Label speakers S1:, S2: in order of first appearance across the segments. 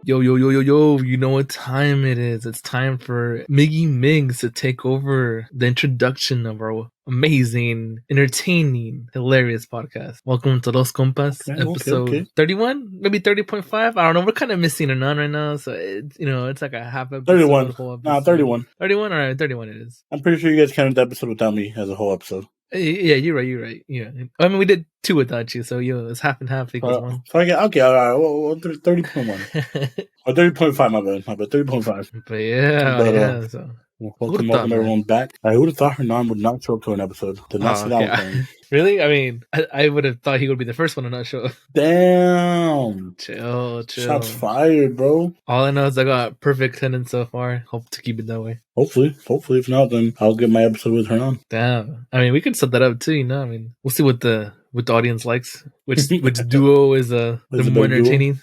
S1: Yo, yo, yo, yo, yo, you know what time it is. It's time for Miggy Migs to take over the introduction of our amazing, entertaining, hilarious podcast. Welcome to Los Compas, episode 31, maybe 30.5. I don't know. We're kind of missing a none right now. So, it's like a half episode.
S2: 31.
S1: Whole episode.
S2: Nah, 31.
S1: 31? All right, 31 it is.
S2: I'm pretty sure you guys counted the episode without me as a whole episode.
S1: Yeah, you're right. Yeah. I mean, we did 2 without you, so it's half and half equals 1.
S2: So okay, all right. Well, 30.1. Or 30.5, my bad. 30.5.
S1: But yeah. So.
S2: Welcome everyone back. I would have thought Hernan would not show up to an episode. Did not sit down.
S1: Really? I mean, I would have thought he would be the first one to not show up.
S2: Damn.
S1: Chill.
S2: Shots fired, bro.
S1: All I know is I got perfect attendance so far. Hope to keep it that way.
S2: Hopefully. If not, then I'll get my episode with Hernan.
S1: Damn. I mean, we could set that up too, I mean, we'll see what the audience likes. Which duo is the more entertaining.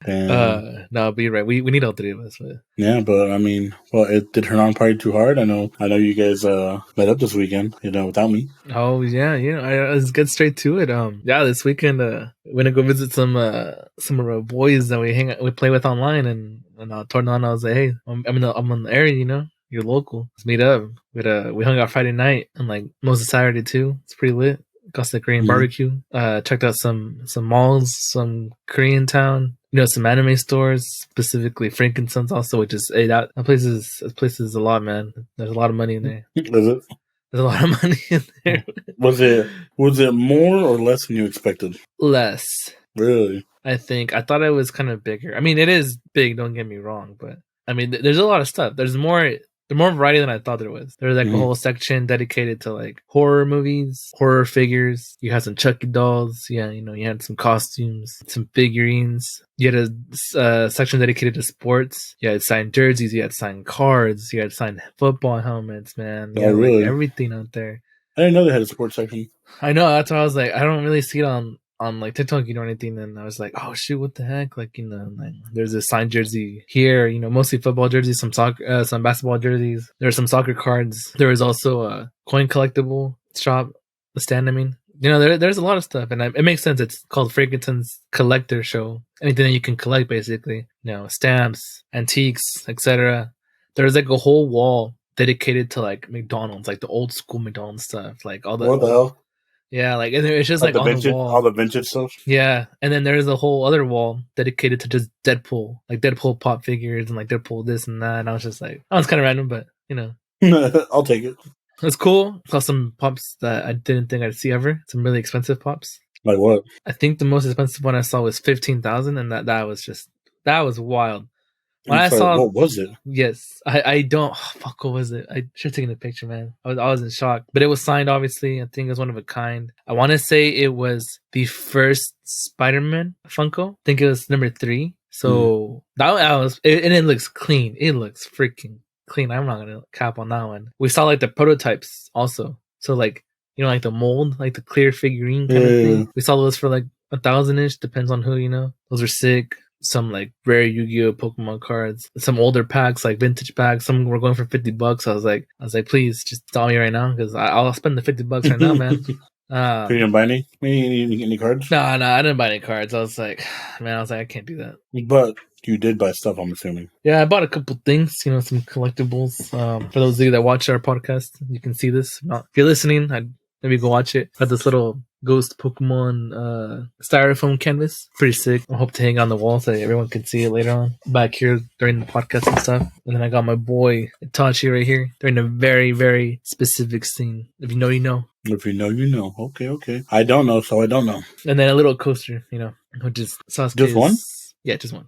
S2: Damn.
S1: No, but you're right. We need all 3 of us. But.
S2: Yeah, but I mean, it did Hernan party too hard. I know you guys met up this weekend, without me.
S1: Oh yeah, let's get straight to it. This weekend we're gonna go visit some of our boys that we play with online, and I told them, I was like, hey, I'm on the area, you're local. Let's meet up. We hung out Friday night and like most of Saturday too. It's pretty lit. Got the Korean barbecue. Checked out some malls, some Korean town. Some anime stores, specifically Frankenstein's also, which is that place is a lot, man. There's a lot of money in there.
S2: Is it?
S1: There's a lot of money in there.
S2: Was it more or less than you expected?
S1: Less.
S2: Really?
S1: I thought it was kind of bigger. I mean, it is big, don't get me wrong, but I mean, there's a lot of stuff. There's more variety than I thought there was. There's like a whole section dedicated to like horror movies, horror figures. You had some Chucky dolls. Yeah, you had some costumes, some figurines. You had a section dedicated to sports. You had signed jerseys. You had signed cards. You had signed football helmets, man.
S2: Oh, really?
S1: Like everything out there.
S2: I didn't know they had a sports section.
S1: I know. That's why I was like, I don't really see it on like TikTok, or anything. And I was like, oh shoot, what the heck? Like, like there's a signed jersey here, mostly football jerseys, some soccer, some basketball jerseys. There are some soccer cards. There is also a coin collectible shop, a stand. I mean, there's a lot of stuff, and it makes sense. It's called Frankenstein's Collector Show. Anything that you can collect, basically, stamps, antiques, etc. There's like a whole wall dedicated to like McDonald's, like the old school McDonald's stuff, like all the
S2: what the hell.
S1: Yeah, like and it's just like on
S2: vintage,
S1: the wall,
S2: all the vintage stuff.
S1: Yeah, and then there's a whole other wall dedicated to just Deadpool, like Deadpool pop figures and like Deadpool this and that. And I was just like, it's kind of random, but
S2: I'll take it.
S1: It's cool. Saw some pops that I didn't think I'd see ever. Some really expensive pops.
S2: Like what?
S1: I think the most expensive one I saw was $15,000, and that was wild. When
S2: what was it?
S1: Yes, I don't. Fuck, what was it? I should have taken a picture, man. I was in shock, but it was signed. Obviously, I think it was one of a kind. I want to say it was the first Spider-Man Funko. I think it was number 3. So that was, and it looks clean. It looks freaking clean. I'm not gonna cap on that one. We saw like the prototypes also. So like like the mold, like the clear figurine kind of thing. We saw those for like 1,000-ish. Depends on who. Those are sick. Some like rare Yu-Gi-Oh! Pokemon cards, some older packs, like vintage packs. Some were going for $50. I was like, please just tell me right now, because I'll spend the $50 right now, man.
S2: You didn't buy any cards?
S1: No, I didn't buy any cards. I was like, I can't do that.
S2: But you did buy stuff, I'm assuming.
S1: Yeah, I bought a couple things, some collectibles. For those of you that watch our podcast, you can see this. If you're listening, I'd maybe go watch it. Got this little ghost Pokemon styrofoam canvas. Pretty sick. I hope to hang on the wall so everyone can see it later on back here during the podcast and stuff. And then I got my boy Itachi right here during a very, very specific scene. If you know, you know.
S2: If you know, you know. Okay. I don't know, so I don't know.
S1: And then a little coaster, which is Sasuke's.
S2: Just one?
S1: Yeah, just one.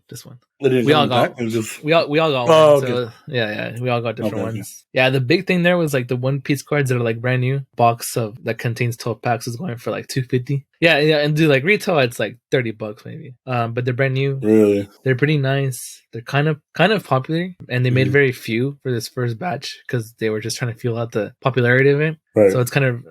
S2: We all got one.
S1: We all got one.
S2: Okay.
S1: So, yeah. We all got different ones. Yeah, the big thing there was like the One Piece cards that are like brand new. Box that contains 12 packs is going for like $250. Yeah, and do like retail, it's like $30 maybe. But they're brand new.
S2: Really? They're
S1: pretty nice. They're kind of popular, and they made very few for this first batch because they were just trying to feel out the popularity of it.
S2: Right.
S1: So it's kind of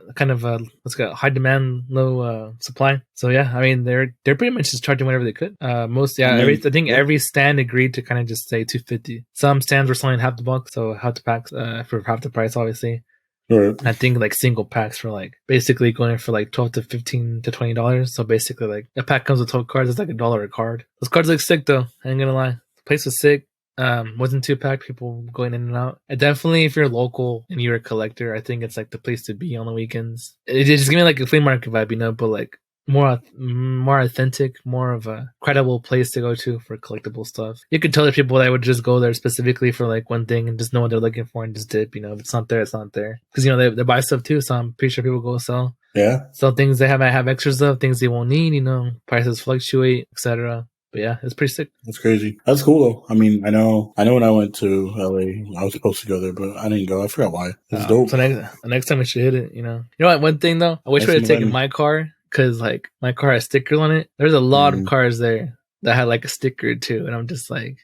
S1: let's go high demand, low supply. So yeah, I mean they're pretty much just charging whatever they could. I think every stand agreed to kind of just say $250. Some stands were selling half the box, so half the packs for half the price, obviously.
S2: Right.
S1: I think like single packs for like basically going for like $12 to $15 to $20. So basically like a pack comes with 12 cards. It's like $1 a card. Those cards look sick though. I ain't gonna lie. The place was sick. Wasn't too packed. People going in and out. And definitely, if you're local and you're a collector, I think it's like the place to be on the weekends. It just give me like a flea market vibe, but like more authentic, more of a credible place to go to for collectible stuff. You could tell the people that would just go there specifically for like one thing and just know what they're looking for and just dip. If it's not there, it's not there. Because they buy stuff too, so I'm pretty sure people go sell.
S2: Yeah.
S1: Sell things they might have extras of, things they won't need. Prices fluctuate, etc. But yeah, it's pretty sick.
S2: That's crazy. That's cool though. I mean, I know when I went to LA, I was supposed to go there, but I didn't go. I forgot why. It's dope.
S1: So next time I should hit it. You know what? One thing though, I wish we had taken my car because like my car has stickers on it. There's a lot of cars there that had like a sticker too, and I'm just like,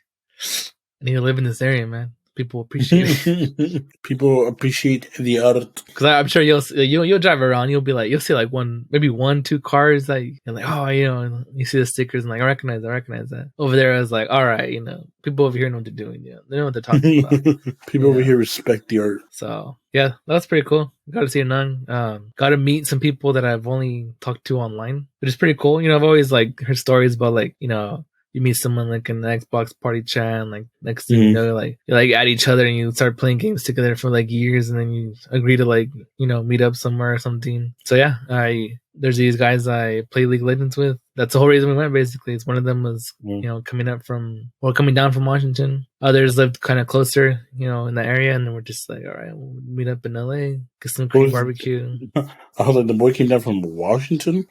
S1: I need to live in this area, man. People appreciate it.
S2: People appreciate the art.
S1: Because I'm sure you'll drive around, you'll see like maybe 1-2 cars that you're like, oh, you see the stickers and like, I recognize that. Over there, I was like, all right, people over here know what they're doing. They know what they're talking about.
S2: People over here respect the art.
S1: So yeah, that's pretty cool. Got to see none. Got to meet some people that I've only talked to online, which is pretty cool. I've always like heard stories about like you meet someone like in the Xbox party chat, and like next thing you know, like you like at each other and you start playing games together for like years, and then you agree to like meet up somewhere or something. So yeah, there's these guys I play League of Legends with. That's the whole reason we went. Basically, it's one of them was coming down from Washington. Others lived kind of closer, in the area, and then we're just like, all right, we'll meet up in LA, get some great barbecue.
S2: I was like, the boy came down from Washington.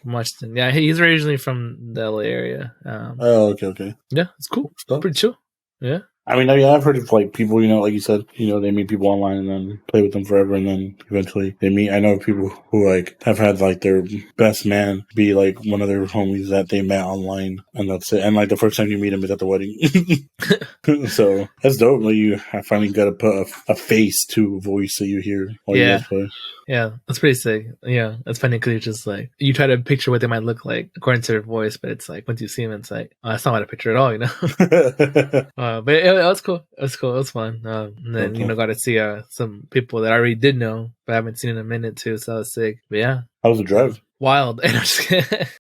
S1: Yeah, he's originally from the LA area.
S2: Okay.
S1: Yeah, it's cool. It's pretty chill. Yeah.
S2: I mean, I've heard of like people, like you said, they meet people online and then play with them forever, and then eventually they meet. I know people who like have had like their best man be like one of their homies that they met online, and that's it. And like the first time you meet him is at the wedding. So that's dope. Like you finally got to put a face to a voice that you hear while you guys play.
S1: Yeah, that's pretty sick. Yeah, that's funny because it's just like you try to picture what they might look like according to their voice, but it's like once you see them, it's like, oh, that's not what I picture at all, But it was cool. It was fun. And then got to see some people that I already did know, but I haven't seen in a minute too. So that was sick. But yeah,
S2: how was the drive?
S1: Wild.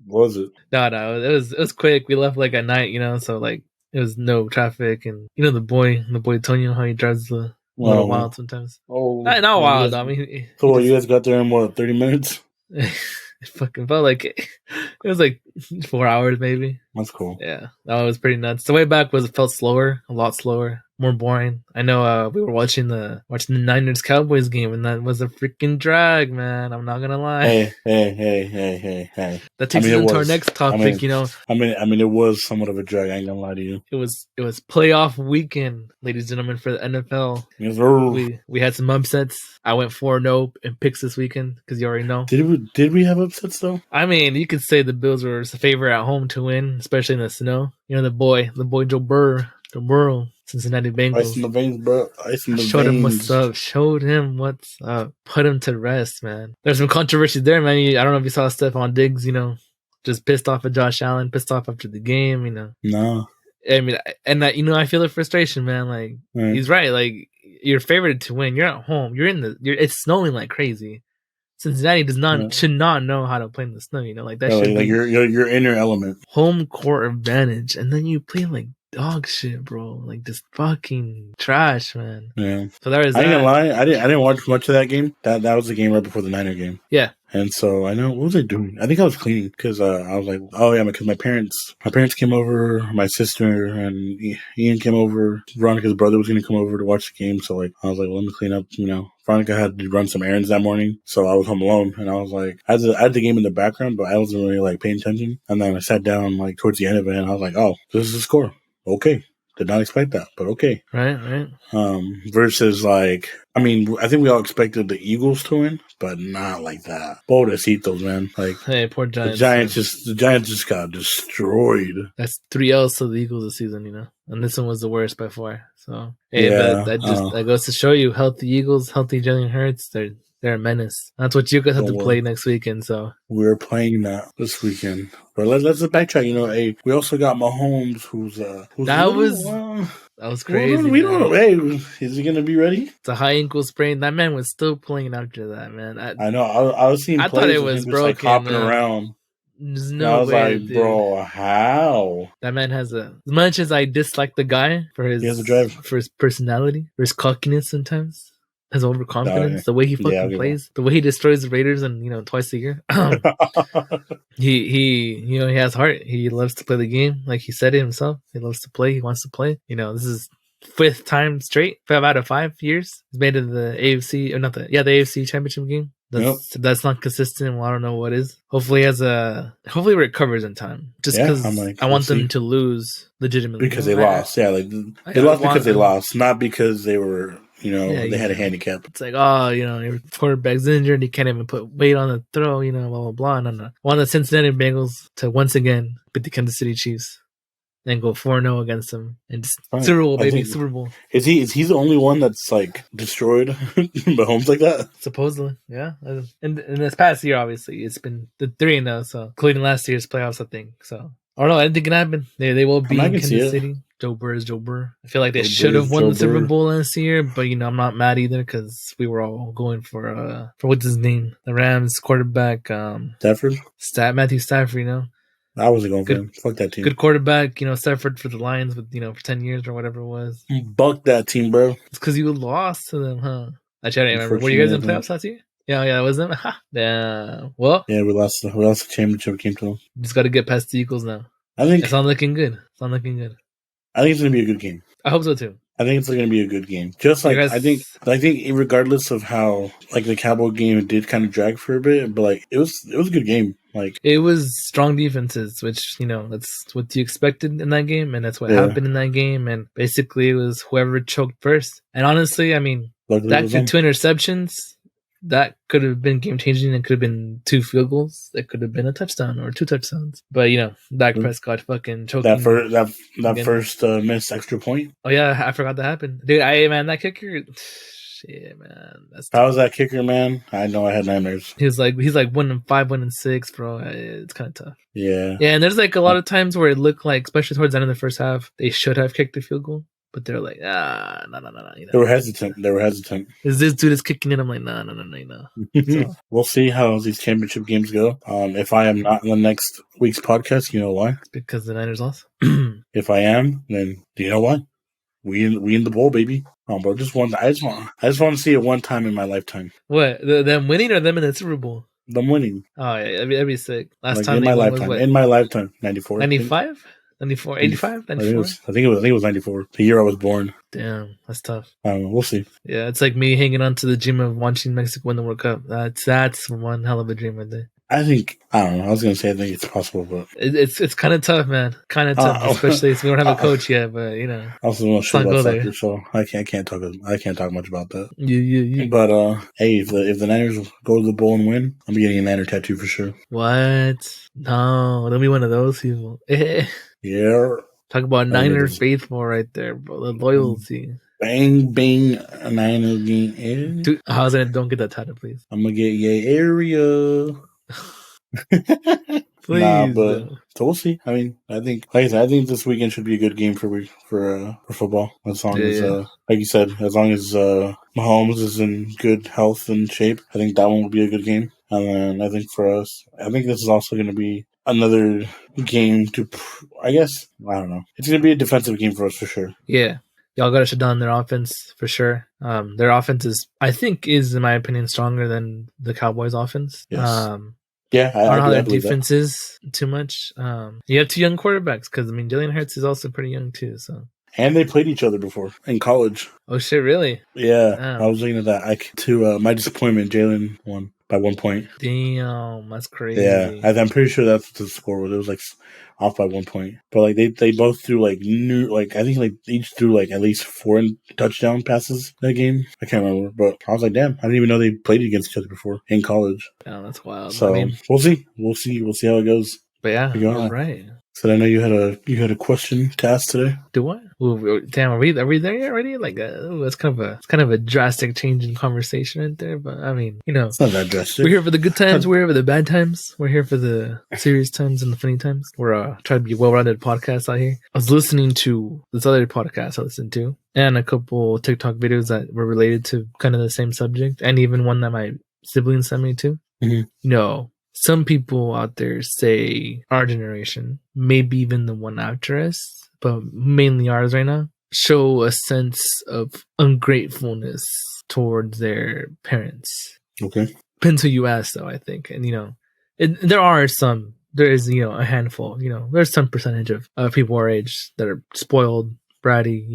S2: Was it?
S1: No, it was quick. We left like at night, so like it was no traffic, and the boy Tonio, how he drives the. A little wild sometimes. Oh, not wild. I mean,
S2: so you guys got there in 30 minutes?
S1: It fucking felt like it was like 4 hours, maybe.
S2: That's cool.
S1: Yeah, that was pretty nuts. The way back felt slower, a lot slower, more boring. I know we were watching the Niners Cowboys game, and that was a freaking drag, man. I'm not gonna lie.
S2: Hey.
S1: That takes us into our next topic.
S2: I mean, it was somewhat of a drag. I ain't gonna lie to you.
S1: It was playoff weekend, ladies and gentlemen, for the NFL.
S2: Yes, sir.
S1: We had some upsets. I went 4-0 in picks this weekend because you already know.
S2: Did we have upsets though?
S1: I mean, you could say the Bills were a favorite at home to win, especially in the snow. The boy Joe Burrow, Cincinnati Bengals.
S2: Ice in the veins, bro. Ice in the
S1: Showed
S2: veins.
S1: him what's up. Showed him what's up. Put him to rest, man. There's some controversy there, man. I don't know if you saw Stephon Diggs, just pissed off at Josh Allen, pissed off after the game,
S2: No.
S1: I mean, and I feel the frustration, man. Like, He's right. Like, you're favored to win. You're at home. It's snowing like crazy. Cincinnati should not know how to play in the snow, like that should be
S2: you're in your element.
S1: Home court advantage, and then you play like dog shit, bro. Like just fucking trash, man.
S2: Yeah.
S1: So there is.
S2: I ain't gonna lie. I didn't watch much of that game. That was the game right before the Niner game.
S1: Yeah.
S2: And so I know, what was I doing? I think I was cleaning because I was like, oh yeah, because my parents came over, my sister and Ian came over. Veronica's brother was going to come over to watch the game. So like, I was like, well, let me clean up, Veronica had to run some errands that morning. So I was home alone and I was like, I had the game in the background, but I wasn't really like paying attention. And then I sat down like towards the end of it and I was like, oh, this is the score. Okay. Did not expect that, but okay.
S1: Right.
S2: Versus like, I mean, I think we all expected the Eagles to win, but not like that. Pobrecitos, man. Like,
S1: hey, poor Giants.
S2: The Giants just got destroyed.
S1: That's 3 L's to the Eagles this season, and this one was the worst by far. So, hey, that goes to show you, healthy Eagles, healthy Jalen Hurts, they're they're a menace. That's what you guys have
S2: Don't
S1: to play
S2: worry.
S1: next weekend. So
S2: We're playing that this weekend. But let's backtrack. Hey, we also got Mahomes, who's a
S1: that
S2: little.
S1: was
S2: We
S1: crazy,
S2: don't.
S1: man.
S2: Hey, is he gonna be ready?
S1: It's a high ankle sprain. That man was still playing after that, man.
S2: I know. I was seeing
S1: I thought
S2: plays
S1: it
S2: of
S1: was
S2: him just like
S1: broken,
S2: hopping
S1: man.
S2: around,
S1: There's
S2: and I
S1: no
S2: was
S1: way,
S2: like,
S1: dude.
S2: bro, how?
S1: That man has as much as I dislike the guy for
S2: He has a drive.
S1: his personality, for his cockiness sometimes, his overconfidence, the way he
S2: Yeah, I'll
S1: fucking
S2: give
S1: plays, the way he destroys the Raiders and twice a year. He has heart. He loves to play the game, like he said it himself. He loves to play. He wants to play. This is fifth time straight, 5 out of 5 years. He's made it to the AFC or not the AFC Championship game. That's not consistent. Well, I don't know what is. Hopefully hopefully it recovers in time. Just because I want them to lose legitimately.
S2: Because they lost. Yeah, like they lost because they lost, not because they were they had a handicap.
S1: It's like, your quarterback's injured, he can't even put weight on the throw, blah blah blah. No. I want the Cincinnati Bengals to once again beat the Kansas City Chiefs. Then go 4-0 against them and just Super Bowl, baby, Super Bowl.
S2: Is he the only one that's like destroyed Mahomes like that?
S1: Supposedly, yeah. And in this past year, obviously, it's been the 3-0, so including last year's playoffs, I think. So I don't know. I didn't think it happened. They will be in Kansas City. Joe Burr is Joe Burr. I feel like they should have won the Super Bowl last year, but I'm not mad either because we were all going for what's his name, the Rams quarterback, Matthew Stafford.
S2: I wasn't going for him. Fuck that team.
S1: Good quarterback, Stafford for the Lions with for 10 years or whatever it was.
S2: Buck that team, bro.
S1: It's because you lost to them, huh? Actually, I don't remember. Were you guys in playoffs last year? Yeah, it was them. Damn. Well,
S2: yeah, we lost the championship game to them.
S1: Just got to get past the Eagles now.
S2: I think
S1: it's not looking good.
S2: I think it's gonna be a good game.
S1: I hope so too.
S2: I think it's going to be a good game. Just like I think regardless of how like the Cowboy game did kind of drag for a bit, but like it was a good game. Like
S1: it was strong defenses, which that's what you expected in that game, and that's what happened in that game. And basically, it was whoever choked first. And honestly, I mean, that 2 interceptions. That could have been game changing. It could have been 2 field goals. It could have been a touchdown or 2 touchdowns. But Dak Prescott fucking choking
S2: that first missed extra point.
S1: Oh yeah, I forgot that happened, dude. That kicker. Shit, man.
S2: How was that kicker, man? I know I had nightmares.
S1: He's like 1-5, 1-6, bro. It's kind of tough.
S2: Yeah.
S1: Yeah, and there's like a lot of times where it looked like, especially towards the end of the first half, they should have kicked the field goal. But they're like, no.
S2: They were hesitant.
S1: Is this dude is kicking it? I'm like, no.
S2: So. We'll see how these championship games go. If I am not in the next week's podcast, you know why?
S1: Because the Niners lost.
S2: If I am, then do you know why? We in the bowl, baby. But I just want to see it one time in my lifetime.
S1: What? Them winning or them in the Super Bowl?
S2: Them winning.
S1: Oh yeah, that'd be sick. Last time
S2: in my lifetime. In my lifetime, 94.
S1: 95. 94, 85, 94?
S2: I think it was 94. The year I was born.
S1: Damn, that's tough.
S2: We'll see.
S1: Yeah, it's like me hanging on to the dream of watching Mexico win the World Cup. That's one hell of a dream right there.
S2: I don't know. I was going to say I think it's possible, but...
S1: It's kind of tough, man. Kind of tough, especially if we don't have a coach yet, but,
S2: I also want to show about soccer, so I can't talk much about that.
S1: Yeah.
S2: But, hey, if the Niners go to the bowl and win, I'm getting a Niner tattoo for sure.
S1: What? No, don't be one of those people.
S2: Yeah.
S1: Talk about Niner faithful right there, bro. The loyalty.
S2: Bang, bang, Niner game.
S1: Dude, don't get that tattoo, please.
S2: I'm going to get your area.
S1: Please.
S2: So we'll see. I mean, I think this weekend should be a good game for football. As long as, like you said, as long as Mahomes is in good health and shape, I think that one will be a good game. And then I think for us, this is also going to be another game to, I guess, I don't know. It's going to be a defensive game for us for sure.
S1: Yeah. Y'all got to shut down their offense for sure. Their offense is, in my opinion, stronger than the Cowboys' offense.
S2: Yes.
S1: I don't know how their defense is too much. You have 2 young quarterbacks because, Jalen Hurts is also pretty young too. So.
S2: And they played each other before in college.
S1: Oh, shit, really?
S2: Yeah. Damn. I was looking at that. To my disappointment, Jalen won by 1 point.
S1: Damn, that's crazy.
S2: Yeah, I'm pretty sure that's what the score was. It was like off by 1 point. But like they both threw I think each threw at least 4 touchdown passes that game. I can't remember, but I was like, damn, I didn't even know they played against each other before in college.
S1: Yeah, that's wild.
S2: So we'll see. We'll see how it goes.
S1: But yeah, all right.
S2: So I know you had a question to ask today.
S1: Do what? Ooh, damn, are we there yet already? Like, that's kind of a drastic change in conversation right there. But I mean,
S2: It's not that drastic.
S1: we're here for the good times. We're here for the bad times. We're here for the serious times and the funny times. We're trying to be a well-rounded podcast out here. I was listening to this other podcast I listened to, and a couple TikTok videos that were related to kind of the same subject, and even one that my siblings sent me to.
S2: Mm-hmm.
S1: Some people out there say our generation, maybe even the one after us, but mainly ours right now, show a sense of ungratefulness towards their parents.
S2: Okay.
S1: Depends who you ask, though, I think. And, there is, a handful, there's some percentage of people our age that are spoiled, bratty,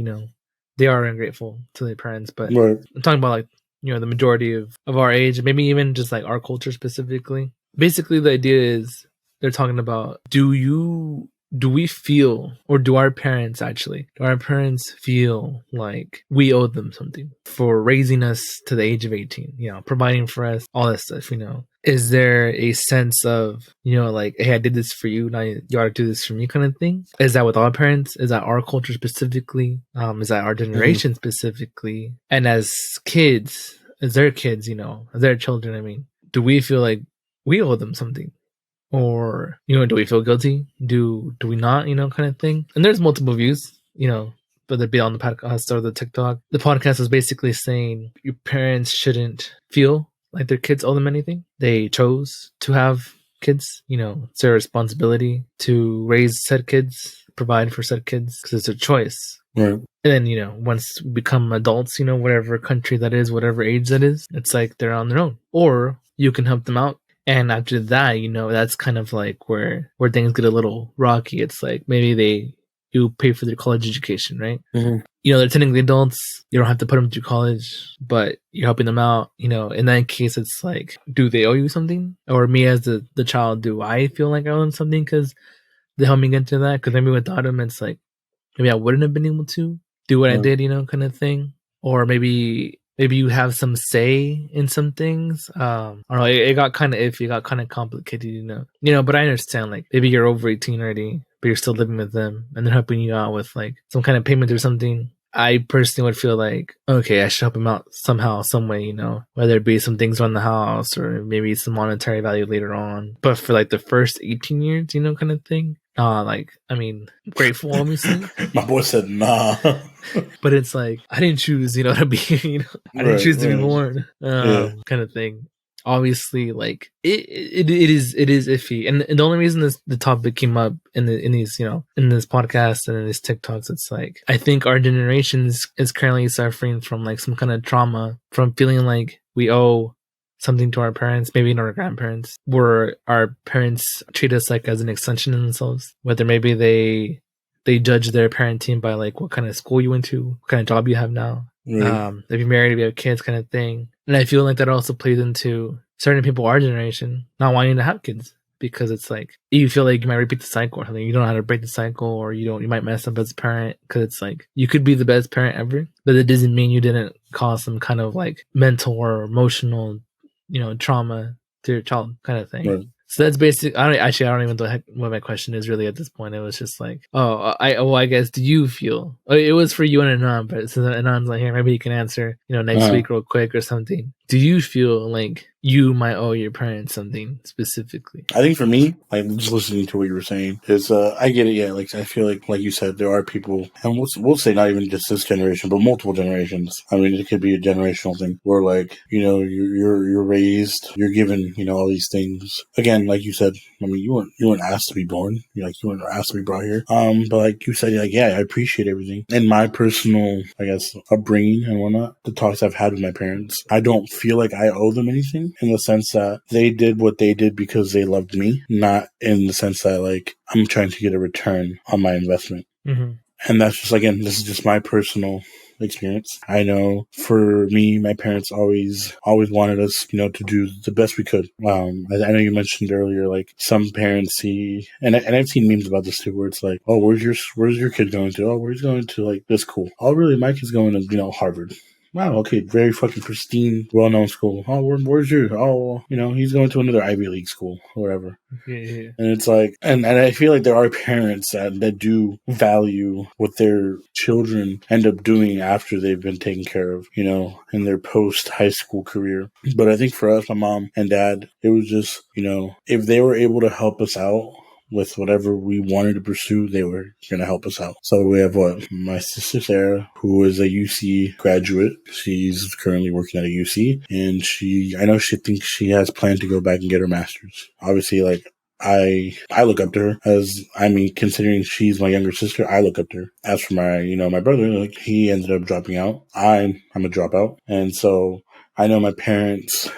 S1: they are ungrateful to their parents. But
S2: Right.
S1: I'm talking about, like, the majority of our age, maybe even just like our culture specifically. Basically, the idea is they're talking about, do we feel, or do our parents feel like we owe them something for raising us to the age of 18, providing for us, all that stuff, Is there a sense of, like, hey, I did this for you, now you ought to do this for me kind of thing? Is that with all parents? Is that our culture specifically? Is that our generation specifically? And as kids, as their kids, as their children, I mean, do we feel like we owe them something? Or, do we feel guilty? Do we not, kind of thing? And there's multiple views, whether it be on the podcast or the TikTok. The podcast is basically saying your parents shouldn't feel like their kids owe them anything. They chose to have kids, it's their responsibility to raise said kids, provide for said kids, because it's a choice.
S2: Right.
S1: And then, once we become adults, whatever country that is, whatever age that is, it's like they're on their own. Or you can help them out. And after that, that's kind of like where things get a little rocky. It's like maybe you pay for their college education, right?
S2: Mm-hmm.
S1: They're technically adults. You don't have to put them through college, but you're helping them out. In that case, it's like, do they owe you something? Or me as the child, do I feel like I owe them something because they helped me get to that? Because maybe without them, it's like, maybe I wouldn't have been able to do what I did, kind of thing. Or maybe you have some say in some things. I don't know. It got kind of iffy. It got kind of complicated, But I understand, like, maybe you're over 18 already, but you're still living with them, and they're helping you out with, like, some kind of payment or something. I personally would feel like, okay, I should help him out somehow, some way, whether it be some things around the house or maybe some monetary value later on. But for, like, the first 18 years, kind of thing. Grateful, obviously.
S2: My boy said, nah.
S1: But it's like, I didn't choose, to be, I didn't choose to be born, kind of thing. Obviously, like, it is iffy. And the only reason the topic came up in these, in this podcast and in these TikToks, it's like, I think our generation is currently suffering from, like, some kind of trauma from feeling like we owe something to our parents, maybe our grandparents, where our parents treat us like as an extension of themselves. Whether maybe they judge their parenting by, like, what kind of school you went to, what kind of job you have now, if you're married, if you have kids, kind of thing. And I feel like that also plays into certain people our generation not wanting to have kids, because it's like you feel like you might repeat the cycle or something. You don't know how to break the cycle, or you might mess up as a parent, because it's like you could be the best parent ever, but it doesn't mean you didn't cause some kind of, like, mental or emotional trauma to your child, kind of thing. Right. So that's basic. I don't even know what my question is really at this point. It was just like, I guess, do you feel? It was for you and Anon, but since Anon's not here, maybe you can answer, next week real quick or something. Do you feel like you might owe your parents something specifically?
S2: I think for me, like, just listening to what you were saying, is I get it. Yeah, like, I feel like you said, there are people, and we'll say not even just this generation, but multiple generations. I mean, it could be a generational thing where, like, you're raised, you're given, all these things. Again, like you said, I mean, you weren't asked to be born. You weren't asked to be brought here. But like you said, like, yeah, I appreciate everything. And my personal, I guess, upbringing and whatnot, the talks I've had with my parents, I don't feel like I owe them anything, in the sense that they did what they did because they loved me, not in the sense that, like, I'm trying to get a return on my investment. Mm-hmm. And that's just, again, this is just my personal experience. I know for me, my parents always wanted us, to do the best we could. I know you mentioned earlier, like, some parents see, and I've seen memes about this too, where it's like, oh, where's your kid going to? Oh, where's he going to, like, this school? Oh, really? My kid's going to, Harvard. wow, okay, very fucking pristine, well-known school. Oh, where's yours? Oh, he's going to another Ivy League school or whatever.
S1: Yeah.
S2: And it's like, and I feel like there are parents that do value what their children end up doing after they've been taken care of, in their post-high school career. But I think for us, my mom and dad, it was just, if they were able to help us out with whatever we wanted to pursue, they were going to help us out. So we have my sister Sarah, who is a UC graduate. She's currently working at a UC, and I know she thinks she has planned to go back and get her master's. Obviously, like, I look up to her considering she's my younger sister, I look up to her. As for my brother, like, he ended up dropping out. I'm a dropout. And so I know my parents,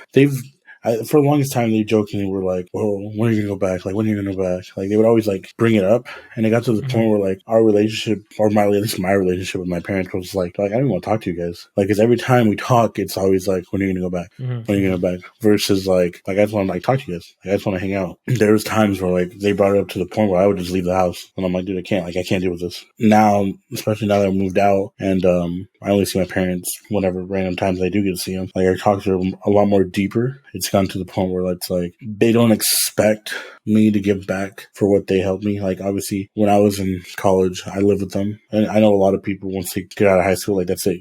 S2: for the longest time, they jokingly were like, "Well, when are you gonna go back? Like, when are you gonna go back?" Like, they would always like bring it up, and it got to the point where like our relationship, or at least my relationship with my parents, was like I don't want to talk to you guys. Like, because every time we talk, it's always like, "When are you gonna go back? When are you gonna go back?" Versus like I just want to talk to you guys. Like, I just want to hang out. There was times where like they brought it up to the point where I would just leave the house, and I'm like, "Dude, I can't deal with this." Now, especially now that I moved out, and I only see my parents whenever random times I do get to see them. Like, I talk to them a lot more deeper. It's gotten to the point where it's like they don't expect me to give back for what they helped me. Like, obviously, when I was in college, I lived with them, and I know a lot of people, once they get out of high school, like, that's it,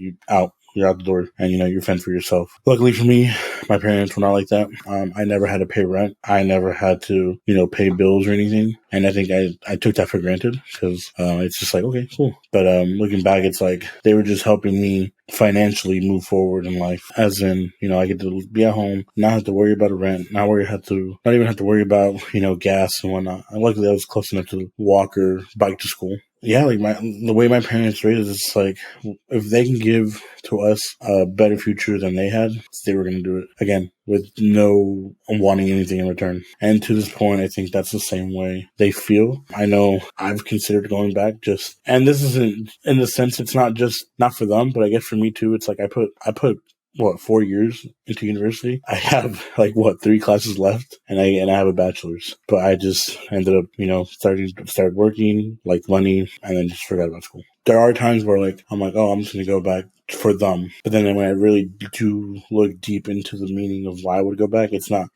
S2: you're out the door, and you're fend for yourself. Luckily for me, my parents were not like that. I never had to pay rent. I never had to, pay bills or anything. And I think I took that for granted because it's just like, okay, cool. But looking back, it's like they were just helping me financially move forward in life. As in, I get to be at home, not have to worry about a rent, not even have to worry about, gas and whatnot. And luckily, I was close enough to walk or bike to school. Yeah, like the way my parents raised us, it's like if they can give to us a better future than they had, they were going to do it again with no wanting anything in return. And to this point, I think that's the same way they feel. I know I've considered going back, and this isn't in the sense it's not for them, but I guess for me too. It's like I put 4 years into university. I have 3 classes left, and I have a bachelor's. But I just ended up, started working, like money, and then just forgot about school. There are times where I'm like, oh, I'm just gonna go back for them. But then when I really do look deep into the meaning of why I would go back, it's not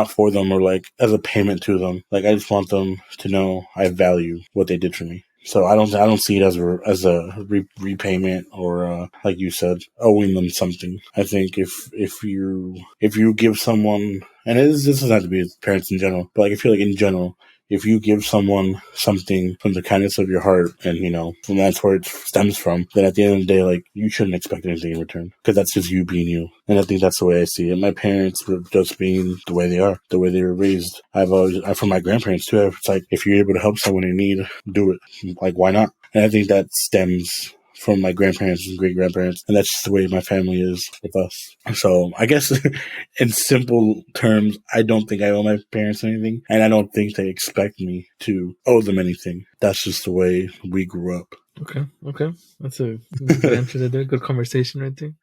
S2: for them or as a payment to them. Like, I just want them to know I value what they did for me. So I don't see it as a repayment or like you said, owing them something. I think if you give someone, and this doesn't have to be parents in general, but I feel like in general, if you give someone something from the kindness of your heart, and from that's where it stems from, then at the end of the day, you shouldn't expect anything in return, because that's just you being you. And I think that's the way I see it. My parents were just being the way they are, the way they were raised. From my grandparents too, it's like, if you're able to help someone in need, do it. Like, why not? And I think that stems from my grandparents and great-grandparents, and that's just the way my family is with us. So I guess in simple terms, I don't think I owe my parents anything, and I don't think they expect me to owe them anything. That's just the way we grew up.
S1: Okay. That's a good answer there. Good conversation right there.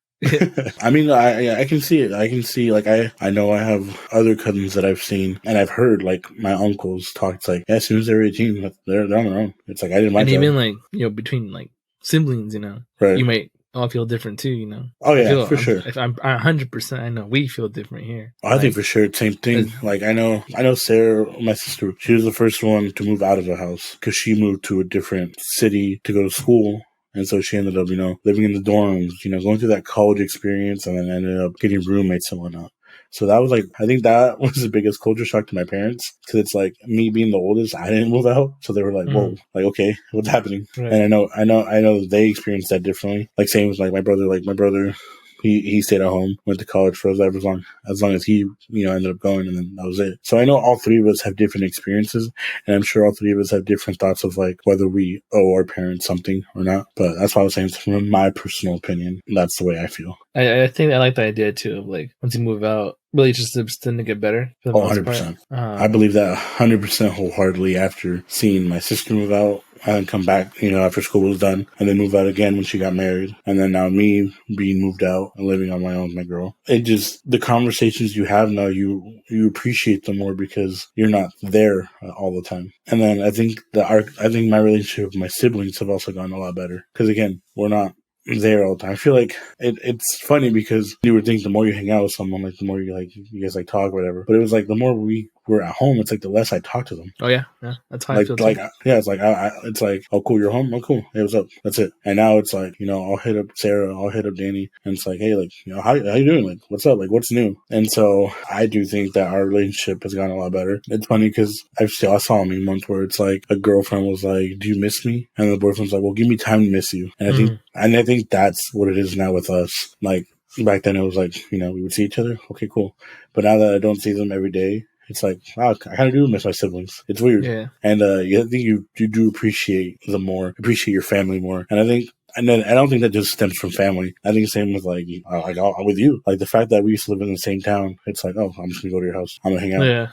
S2: I mean, I can see it. I can see, I know I have other cousins that I've seen, and I've heard, my uncles talk. It's like, as soon as they're 18, they're on their own. It's like, I didn't mind.
S1: And even, between, siblings,
S2: right.
S1: You might all feel different too,
S2: Oh yeah, for sure.
S1: I'm 100%. I know we feel different here.
S2: I think for sure, same thing. I know Sarah, my sister, she was the first one to move out of the house because she moved to a different city to go to school. And so she ended up, living in the dorms, going through that college experience, and then ended up getting roommates and whatnot. So that was I think that was the biggest culture shock to my parents, because it's me being the oldest, I didn't move out. So they were like, whoa, okay, what's happening? Right. And I know they experienced that differently. Same as my brother, he stayed at home, went to college for as long as he, ended up going, and then that was it. So I know all three of us have different experiences, and I'm sure all three of us have different thoughts of whether we owe our parents something or not. But that's why I was saying, from my personal opinion, that's the way I feel.
S1: I think I like the idea too of once you move out, really just to get better. For the most
S2: 100%. I believe that 100% wholeheartedly after seeing my sister move out and come back, after school was done, and then move out again when she got married. And then now me being moved out and living on my own with my girl. It just, the conversations you have now, you appreciate them more because you're not there all the time. And then I think my relationship with my siblings have also gotten a lot better. Because again, we're not there all the time. I feel like it's funny because you would think the more you hang out with someone, like the more you guys like talk or whatever. But it was like the more we were at home, it's like the less I talk to them.
S1: Oh yeah, that's how I feel
S2: Like
S1: too.
S2: yeah, it's like it's like, oh cool, you're home, oh cool, hey, what's up, that's it. And now it's like, I'll hit up Sarah, I'll hit up Danny, and it's like, hey, like, how you doing, like, what's up, like, what's new? And so I do think that our relationship has gotten a lot better. It's funny because I saw a meme once where it's like a girlfriend was like, do you miss me? And the boyfriend's like, well, give me time to miss you. And I think that's what it is now with us. Like back then it was like, we would see each other, okay, cool. But now that I don't see them every day, it's like, wow, I kind of do miss my siblings. It's weird.
S1: Yeah.
S2: And I think you do appreciate your family more. And I think, and then I don't think that just stems from family. I think the same with like with you. Like the fact that we used to live in the same town, it's like, oh, I'm just gonna go to your house. I'm gonna hang out.
S1: Yeah.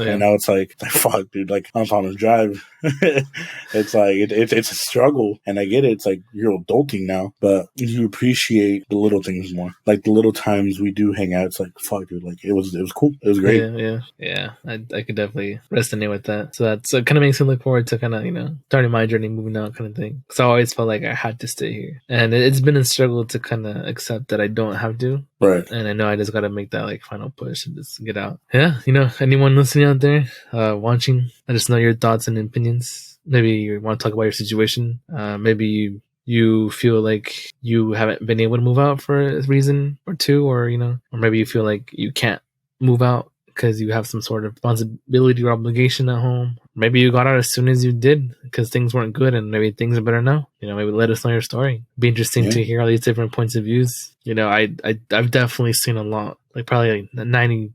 S2: And now it's like, fuck, dude. Like I'm on a drive. It's like it's a struggle, and I get it. It's like you're adulting now, but you appreciate the little things more. Like the little times we do hang out. It's like, fuck, dude. Like it was cool. It was great.
S1: Yeah. I could definitely resonate with that. So it kind of makes me look forward to kind of starting my journey, moving out, kind of thing. Because I always felt like I had to stay here, and it's been a struggle to kind of accept that I don't have to.
S2: Right.
S1: And I know I just got to make that like final push and just get out. Yeah. Anyone listening out there, watching, let us know your thoughts and opinions. Maybe you want to talk about your situation. Maybe you feel like you haven't been able to move out for a reason or two, or maybe you feel like you can't move out because you have some sort of responsibility or obligation at home. Maybe you got out as soon as you did because things weren't good, and maybe things are better now. Maybe let us know your story. It'd be interesting to hear all these different points of views. I've definitely seen a lot, like probably like 90%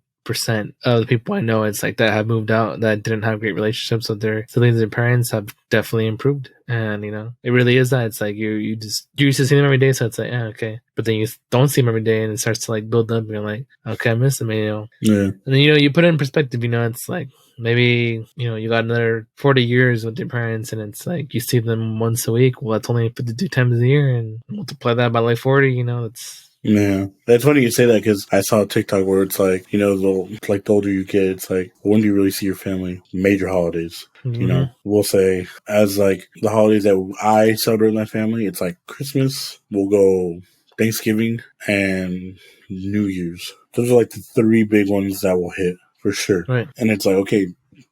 S1: of the people I know, it's like that have moved out that didn't have great relationships with their siblings and parents have definitely improved. And it really is that. It's like you used to see them every day, so it's like, yeah, okay. But then you don't see them every day, and it starts to like build up, and you're like, okay, I miss them,
S2: Yeah.
S1: And then you put it in perspective, it's like maybe you got another 40 years with your parents, and it's like you see them once a week. Well, that's only 52 times a year, and multiply that by like 40. It's
S2: yeah, that's funny you say that because I saw a TikTok where it's like, the older you get, it's like, when do you really see your family? Major holidays. We'll say as like the holidays that I celebrate with my family, it's like Christmas, we'll go Thanksgiving, and New Year's. Those are like the three big ones that will hit for sure.
S1: Right.
S2: And it's like, okay,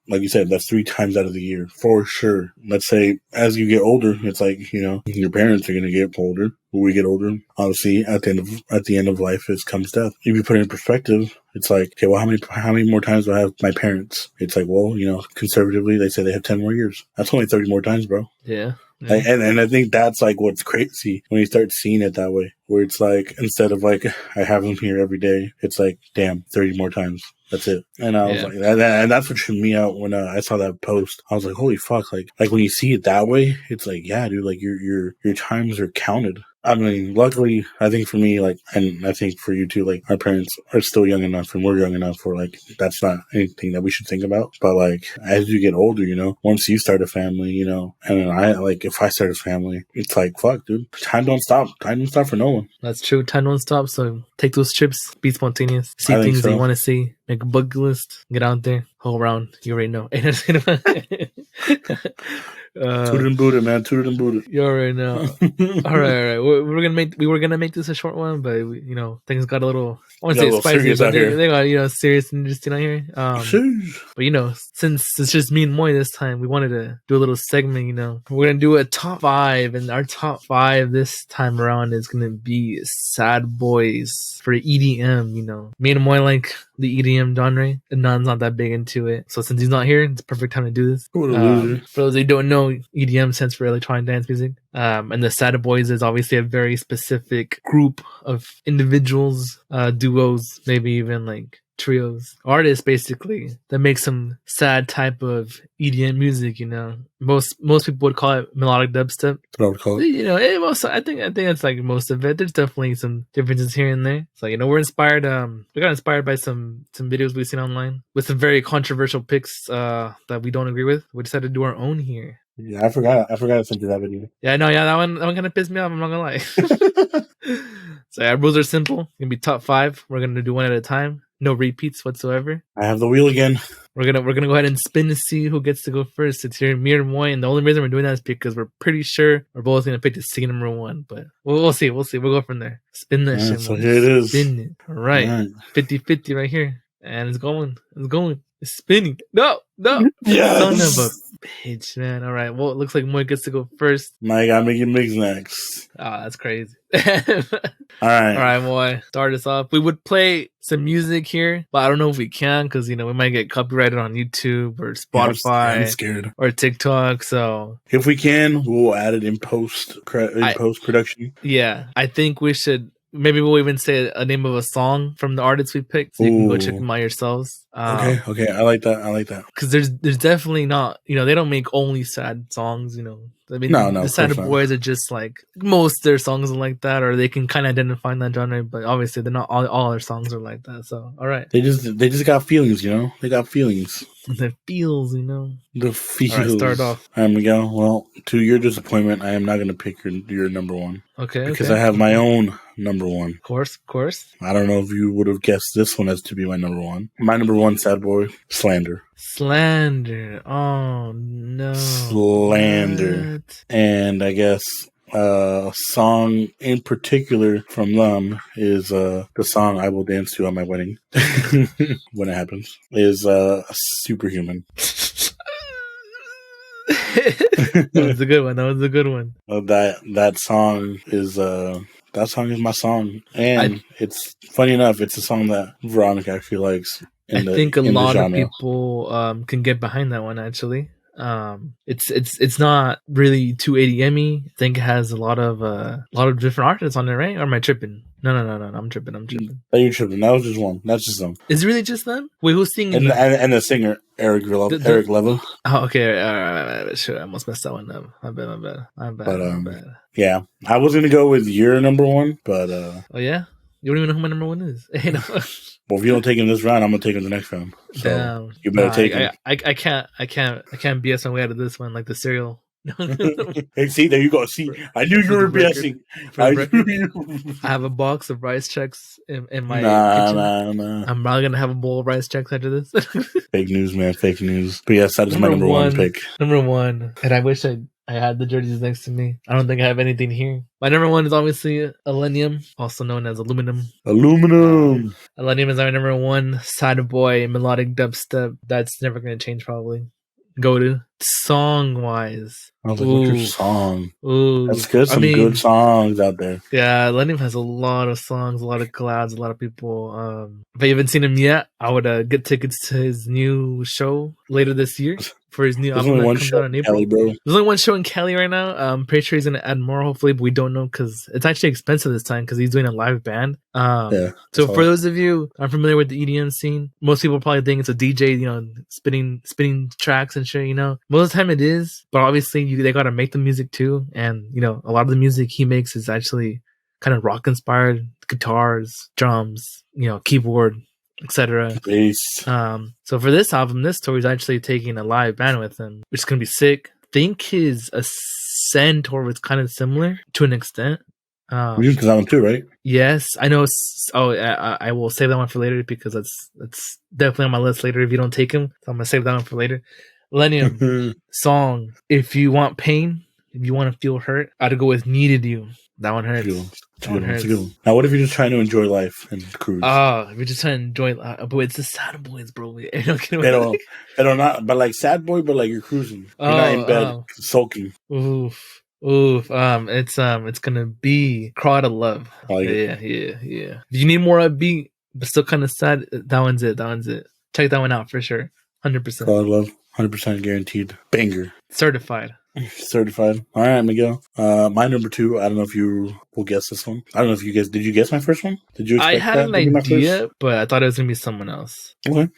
S2: like you said, that's 3 times out of the year for sure. Let's say as you get older, it's like, your parents are going to get older. When we get older, obviously at the end of life, it comes death. If you put it in perspective, it's like, okay, well, how many more times do I have my parents? It's like, well, conservatively, they say they have 10 more years. That's only 30 more times, bro.
S1: Yeah.
S2: And I think that's like what's crazy when you start seeing it that way, where it's like, instead of like, I have them here every day, it's like, damn, 30 more times. That's it. And I was like, and that's what tripped me out when I saw that post. I was like, holy fuck. Like when you see it that way, it's like, yeah, dude, like your times are counted. I mean, luckily, I think for me, like, and I think for you too, like, our parents are still young enough and we're young enough for, like, that's not anything that we should think about. But, like, as you get older, once you start a family, and if I start a family, it's like, fuck, dude, time don't stop. Time don't stop for no one.
S1: That's true. Time don't stop. So take those trips, be spontaneous, see things that you want to see, make a bucket list, get out there, whole around. You already know.
S2: Tooted and booted, man. Tooted and booted.
S1: You already know. All right. We were gonna make this a short one, but things got a little. I want to say spicy, but they got serious and interesting out here. But since it's just me and Moy this time, we wanted to do a little segment. We're gonna do a top 5, and our top 5 this time around is gonna be sad boys for EDM. Me and Moy like the EDM genre, and Nan's not that big into it. So since he's not here, it's the perfect time to do this. For those who don't know, EDM stands for electronic dance music. And the Sad Boys is obviously a very specific group of individuals, duos, maybe even like trios, artists basically, that make some sad type of EDM music. Most people would call it melodic dubstep.
S2: That's what I would call it.
S1: I think it's like most of it. There's definitely some differences here and there. So we're inspired. We got inspired by some videos we've seen online with some very controversial picks that we don't agree with. We decided to do our own here.
S2: Yeah, I forgot to send you that video.
S1: Yeah, no, that one kind of pissed me off. I'm not gonna lie. So our rules are simple. It's gonna be top 5. We're gonna do one at a time. No repeats whatsoever.
S2: I have the wheel again.
S1: We're gonna go ahead and spin to see who gets to go first. It's here, me or Moy, and the only reason we're doing that is because we're pretty sure we're both gonna pick the seed number one. But we'll see. We'll go from there. Spin that shit.
S2: So here it is.
S1: Spin it. All right. 50-50 right here, and it's going. It's spinning. No.
S2: Yes.
S1: Son of a bitch, man. All right. Well, it looks like Moy gets to go first.
S2: Now I gotta make it mix next.
S1: Oh, that's crazy.
S2: All right,
S1: Moy. Start us off. We would play some music here, but I don't know if we can because we might get copyrighted on YouTube or Spotify.
S2: I'm scared.
S1: Or TikTok. So
S2: if we can, we'll add it in post production.
S1: Yeah, I think we should. Maybe we'll even say a name of a song from the artists we picked, so you can go check them out yourselves.
S2: Okay, I like that.
S1: Because there's definitely not, they don't make only sad songs. I mean,
S2: no,
S1: the sad boys are just like most of their songs are like that, or they can kind of identify in that genre. But obviously, they're not all their songs are like that. So, all right,
S2: they just got feelings, They got feelings.
S1: The feels,
S2: The feels.
S1: All right, start off.
S2: All right, Miguel. Well, to your disappointment, I am not going to pick your number one.
S1: Okay.
S2: Because I have my own number one.
S1: Of course.
S2: I don't know if you would have guessed this one as to be my number one. My number one sad boy, Slander.
S1: Oh, no.
S2: Slander. What? And I guess a song in particular from them is the song I will dance to on my wedding when it happens is Superhuman.
S1: That was a good one.
S2: That song is my song, and it's funny enough, it's a song that Veronica actually likes.
S1: I think a lot of people can get behind that one actually. It's not really too ADM-y. I think it has a lot of different artists on it, right? Or am I tripping? No, I'm tripping.
S2: Are you tripping? That was just one. That's just them.
S1: Is it really just them? Wait, who's singing?
S2: And the singer Eric Leva.
S1: Oh, okay. Sure, I almost messed that one up. My bad.
S2: Yeah, I was gonna go with your number one, but
S1: oh yeah, you don't even know who my number one is.
S2: Well, if you don't take him this round, I'm gonna take him the next round. So damn. You better take him.
S1: I can't BS my way out of this one like the cereal.
S2: Hey, see, there you go. See, I knew you were BSing.
S1: I have a box of rice checks in my kitchen. Nah. I'm probably gonna have a bowl of rice checks after this.
S2: Fake news, man. Fake news. But yes, that is my number one pick.
S1: Number one, and I wish I had the jerseys next to me. I don't think I have anything here. My number one is obviously Illenium, also known as Aluminum. Illenium is my number one sad boy melodic dubstep. That's never going to change probably. Go to song wise.
S2: I was like, what's your song? Ooh. That's good. Some good songs out there.
S1: Yeah, Illenium has a lot of songs, a lot of collabs, a lot of people. If I haven't seen him yet, I would get tickets to his new show later this year. For his new album that comes out in April. Cali, bro. There's only one show in Cali right now. I'm pretty sure he's going to add more, hopefully, but we don't know because it's actually expensive this time because he's doing a live band. So for those of you unfamiliar with the EDM scene, most people probably think it's a DJ, spinning tracks and shit, Most of the time it is, but obviously they got to make the music too. And, a lot of the music he makes is actually kind of rock inspired, guitars, drums, keyboard, etc. So for this album, this tour is actually taking a live band with him, which is gonna be sick. I think his Ascend tour was kind of similar to an extent.
S2: We did that one too, right?
S1: Yes, I know. I will save that one for later because that's definitely on my list later. If you don't take him, so I'm gonna save that one for later. Illenium song. If you want pain, if you want to feel hurt, I'd go with Needed You. That one hurts.
S2: That's a good one. Now, what if you're just trying to enjoy life and cruise?
S1: Oh, if you're just trying to enjoy life. But it's the sad boys, bro.
S2: Not, but like sad boy, but like you're cruising. You're not in bed sulking.
S1: Oof. It's gonna be Crawl Out of Love. Oh, yeah. If you need more upbeat, but still kind of sad, that one's it. Check that one out for sure. 100%.
S2: Crawl Out of Love. 100% guaranteed. Banger.
S1: Certified.
S2: All right, Miguel. My number two, I don't know if you will guess this one. I don't know if you guys, did you guess my first one? Did you expect
S1: I had an idea, but I thought it was going to be someone else.
S2: Okay.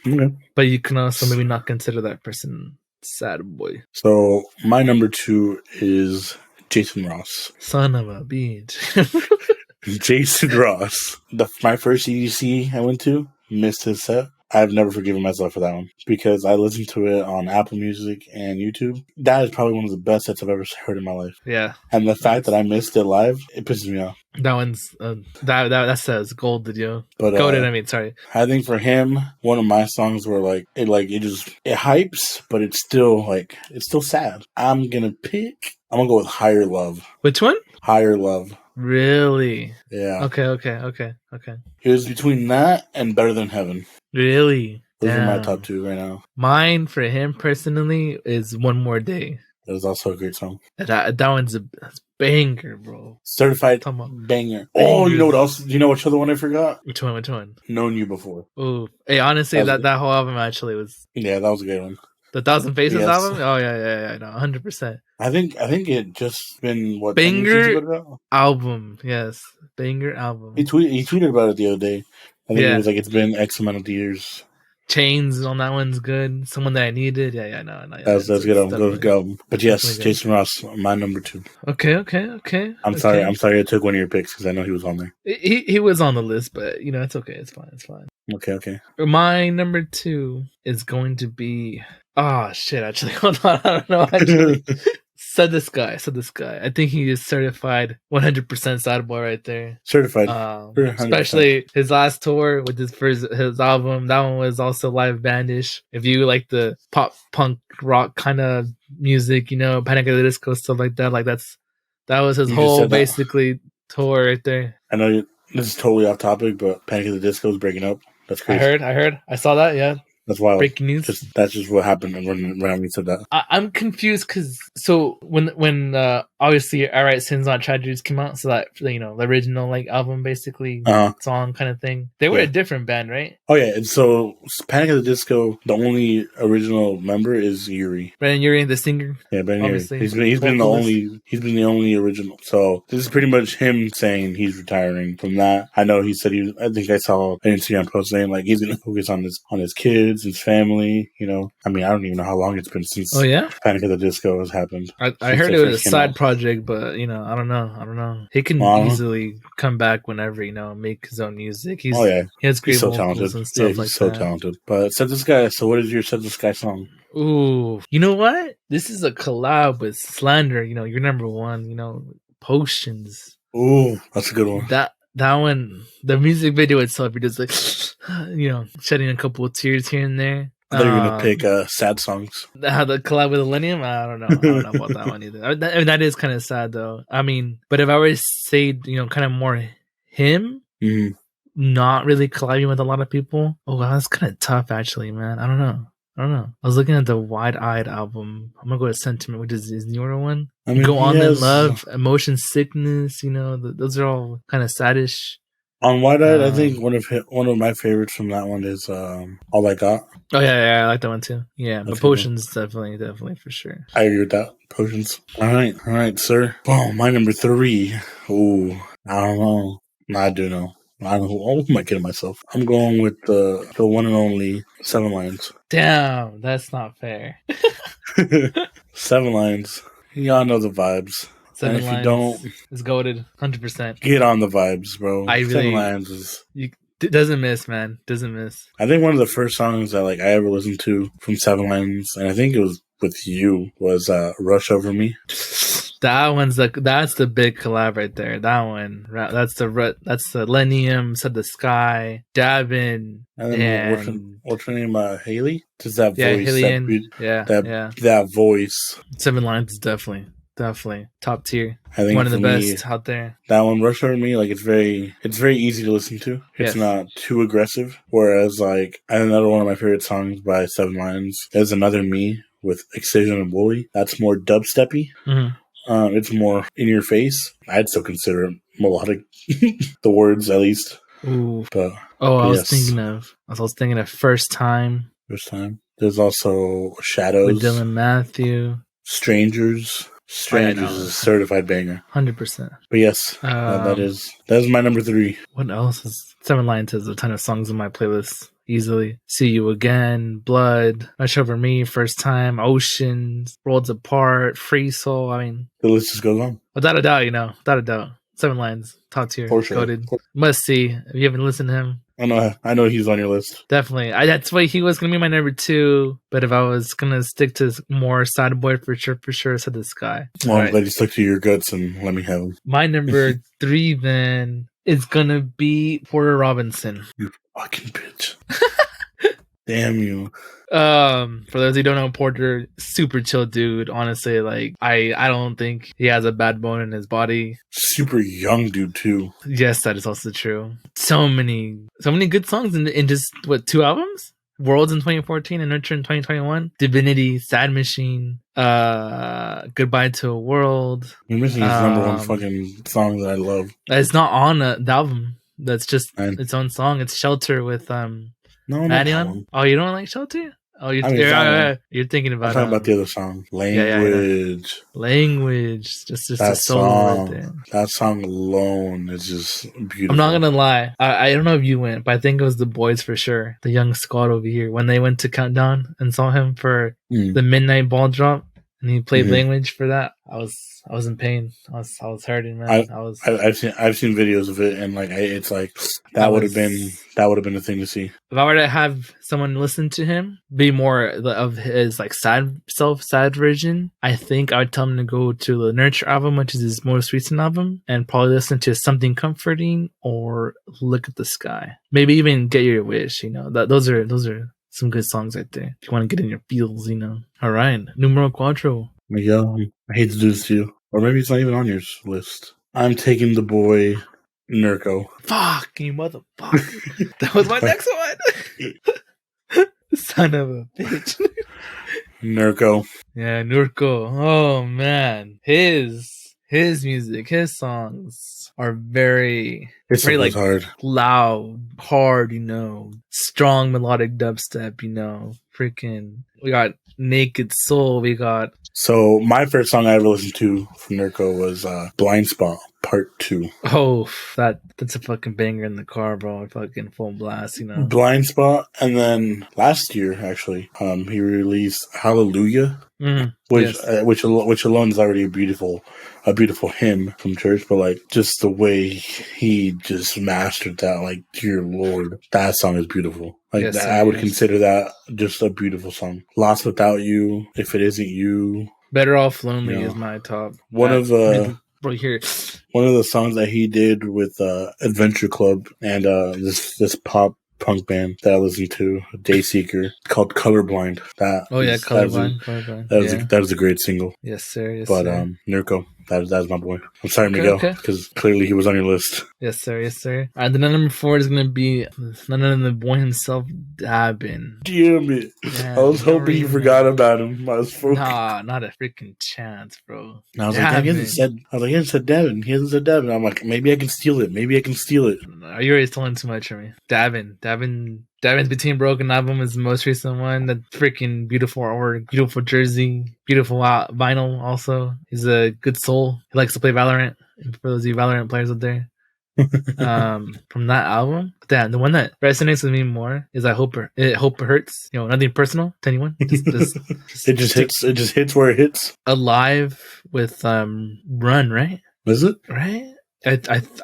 S1: But you can also maybe not consider that person sad boy.
S2: So, my number two is Jason Ross.
S1: Son of a bitch.
S2: Jason Ross. My first EDC I went to, missed his set. I've never forgiven myself for that one because I listened to it on Apple Music and YouTube. That is probably one of the best sets I've ever heard in my life.
S1: Yeah.
S2: And the fact that I missed it live, it pisses me off.
S1: That one's that says gold, yo.
S2: But
S1: Golded, I mean, sorry.
S2: I think for him, one of my songs were like it hypes, but it's still sad. I'm gonna go with Higher Love.
S1: Which one?
S2: Higher Love.
S1: Really?
S2: Yeah.
S1: Okay.
S2: It was between that and Better Than Heaven.
S1: Really?
S2: Those are my top two right now.
S1: Mine for him personally is One More Day.
S2: That is also a great song.
S1: That one's a banger, bro.
S2: Certified banger. Oh, you know what else? Do you know which other one I forgot?
S1: Which one?
S2: Known You Before.
S1: Ooh. Hey, honestly, that whole album actually was...
S2: Yeah, that was a good one.
S1: The Thousand Faces album? Oh, yeah, no, 100%.
S2: I think it just been, what,
S1: banger album, yes. Banger album.
S2: He tweeted about it the other day. I think it was like, it's been X amount of years.
S1: Chains on that one's good. Someone That I Needed. Yeah, no.
S2: That's good album. But yes, Jason Ross, my number 2.
S1: Okay.
S2: I'm sorry I took one of your picks because I know he was on there.
S1: He was on the list, but it's okay. It's fine.
S2: Okay.
S1: My number 2 is going to be... Oh, shit, actually. Hold on. I don't know. Actually. Said this guy. I think he is certified 100% sad boy right there.
S2: Certified.
S1: Especially his last tour with his album. That one was also live bandish. If you like the pop punk rock kind of music, Panic at the Disco, stuff like that. Like that was his whole basically tour right there.
S2: I know this is totally off topic, but Panic at the Disco is breaking up. That's crazy.
S1: I heard. I saw that. Yeah.
S2: That's wild.
S1: Breaking news.
S2: That's just what happened when we said that.
S1: I'm confused because when obviously All Right Sins Not Tragedies came out, so that the original like album basically song kind of thing, they were a different band, right?
S2: Oh yeah, and so Panic at the Disco, the only original member is Yuri.
S1: Brandon Urie, the singer.
S2: Yeah, Brandon Urie. He's been the only original. So this is pretty much him saying he's retiring from that. I know he said I think I saw an Instagram post saying like he's gonna focus on his kids, his family. I mean, I don't even know how long it's been since Panic at the Disco has happened.
S1: I heard it was a side project, but I don't know. He can easily come back whenever, make his own music. He has great vocals and stuff like that. He's so talented.
S2: But Set the Sky. So what is your Set the Sky song?
S1: Ooh, you know what? This is a collab with Slander. You're number 1. Potions.
S2: Ooh, that's a good one.
S1: That one, the music video itself, you're just like, shedding a couple of tears here and there.
S2: I thought you were going to pick sad songs.
S1: The collab with Millennium? I don't know about that one either. That is kind of sad, though. I mean, but if I were to say, kind of more him, not really collabing with a lot of people, that's kind of tough, actually, man. I don't know. I was looking at the Wide Eyed album. I'm going to go to Sentiment, which is his newer one. I mean, Go On in Love, Emotion Sickness, those are all kind of saddish.
S2: On Wide Eyed, I think one of my favorites from that one is All I Got.
S1: Oh yeah, I like that one too. Yeah, but Potions definitely for sure.
S2: I agree with that. Potions. All right, sir. Oh, my number 3. Ooh, I don't know. I do know. I don't know. Who am I kidding myself? I'm going with the one and only 7 Lions.
S1: Damn, that's not fair.
S2: 7 Lions. Y'all know the vibes.
S1: 7 Lions. If you don't, it's goated 100%.
S2: Get on the vibes, bro. 7 Lions is.
S1: Doesn't miss, man. Doesn't miss.
S2: I think one of the first songs that I ever listened to from 7 Lions, and I think it was with you, was "Rush Over Me."
S1: That's the big collab right there. That one, that's the Lenium, Said the Sky, Davin,
S2: and what's her name? Haley. Just that voice.
S1: Haley.
S2: That voice.
S1: 7 Lions is definitely top tier.
S2: I think
S1: one of the best out there.
S2: That one, Rush Over Me, it's very easy to listen to. It's not too aggressive. Whereas another one of my favorite songs by 7 Lions is Another Me with Excision and Wooly. That's more dubsteppy.
S1: Mm-hmm.
S2: It's more in your face. I'd still consider it melodic. The words, at least.
S1: Ooh. I was thinking of First Time.
S2: First Time. There's also Shadows.
S1: With Dylan Matthew.
S2: Strangers is a certified banger.
S1: 100%.
S2: But yes, that is my number 3.
S1: What else is 7 Lions has a ton of songs in my playlist. Easily. See You Again, Blood, Rush Over Me, First Time, Oceans, Worlds Apart, Free Soul. I mean,
S2: the list just goes on.
S1: Without a doubt, without a doubt. 7 Lines, top tier,
S2: For sure.
S1: goated. Must see if you haven't listened to him.
S2: I know he's on your list.
S1: Definitely. That's why he was gonna be my number 2. But if I was gonna stick to more sad boy for sure, said this guy.
S2: Well, I'm glad you stuck to your guts and let me have him.
S1: My number 3 then is gonna be Porter Robinson.
S2: You fucking bitch. Damn you.
S1: For those who don't know, Porter, super chill dude. Honestly, like I don't think he has a bad bone in his body.
S2: Super young dude too.
S1: Yes, that is also true. So many good songs in just 2 albums? Worlds in 2014 and Nurture in 2021. Divinity, Sad Machine, Goodbye to a World.
S2: You're missing his number 1 fucking song that I love.
S1: It's not on the album. That's just its own song. It's Shelter with
S2: No,
S1: Adion. Oh, you don't like Shelter? Oh, you're thinking about.
S2: I'm talking about the other song, Language.
S1: Language, just
S2: that
S1: a solo
S2: song.
S1: right there.
S2: That song alone is just beautiful.
S1: I'm not gonna lie. I don't know if you went, but I think it was the boys for sure. The young squad over here when they went to Countdown and saw him for the midnight ball drop, and he played Language for that. I was in pain. I was hurting, man.
S2: I've seen videos of it, and like it's like that would have been the thing to see.
S1: If I were to have someone listen to him, be more of his like sad version, I think I would tell him to go to the Nurture album, which is his most recent album, and probably listen to Something Comforting or Look at the Sky. Maybe even Get Your Wish. You know, those are some good songs right there. If you want to get in your feels, you know. All right, numero cuatro.
S2: Miguel, I hate to do this to you. Or maybe it's not even on your list. I'm taking the boy Nurko.
S1: Fuck you, motherfucker. That was my next one. Son of a bitch.
S2: Nurko.
S1: Yeah, Nurko. Oh, man. His music, his songs are very like
S2: hard.
S1: Loud, hard, you know, strong melodic dubstep, you know, freaking. We got Naked Soul. We got.
S2: So my first song I ever listened to from Nurko was Blind Spot Part 2.
S1: Oh, that's a fucking banger in the car, bro. Fucking full blast, you know.
S2: Blind Spot, and then last year actually, he released Hallelujah, which alone is already a beautiful hymn from church, but like just the way he just mastered that, like dear Lord, that song is beautiful. Like yes, I would consider that just a beautiful song. Lost Without You, If It Isn't You,
S1: Better Off Lonely is my top.
S2: One of the songs that he did with Adventure Club and this pop punk band that I listened to, Dayseeker, called Colorblind.
S1: Colorblind.
S2: That was a great single.
S1: Yes, sir.
S2: Nurko, that's my boy. I'm sorry, Miguel, because clearly he was on your list.
S1: Yes, sir. All right, the number 4 is gonna be none other than the boy himself, Dabin.
S2: Damn it! I was hoping you forgot about him.
S1: Nah, not a freaking chance, bro.
S2: And I was like, he hasn't said Dabin. He hasn't said Dabin. I'm like, maybe I can steal it.
S1: No, you're already telling too much for me. Davin's Between Broken album is the most recent one. That freaking beautiful artwork, beautiful jersey, beautiful vinyl also. He's a good soul. He likes to play Valorant. For those of you Valorant players out there. From that album, the one that resonates with me more is I Hope It Hurts. You know, nothing personal to anyone.
S2: It just hits where it hits.
S1: Alive with Run, right?
S2: Is it?
S1: Right?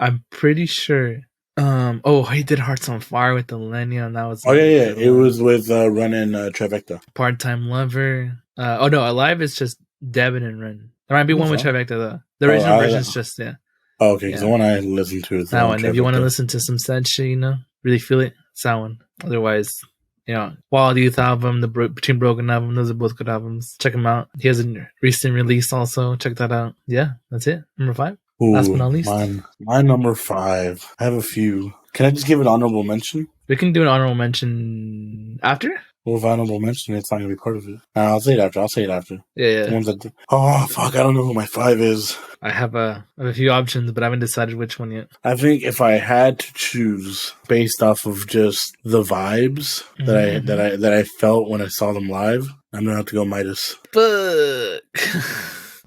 S1: I'm pretty sure. He did Hearts on Fire with Millennium, and that was.
S2: Oh yeah. It was with Run and Trifecta.
S1: Part-Time Lover. Alive is just Devin and Run. There might be one with Trifecta though. The original version is just
S2: Oh, okay, because the one I listened to is
S1: that one. If you want to listen to some sad shit, you know, really feel it, it's that one. Otherwise, you know, Wild Youth album, the Between Broken album, those are both good albums. Check them out. He has a recent release also. Check that out. Yeah, that's it. Number 5.
S2: Ooh,
S1: last but not least.
S2: My number 5. I have a few. Can I just give an honorable mention?
S1: We can do an honorable mention after.
S2: Well, if honorable mention, it's not going to be part of it. I'll say it after.
S1: Yeah.
S2: The ones that I don't know who my 5 is.
S1: I have a few options, but I haven't decided which one yet.
S2: I think if I had to choose based off of just the vibes that I felt when I saw them live, I'm going to have to go Midas.
S1: Fuck.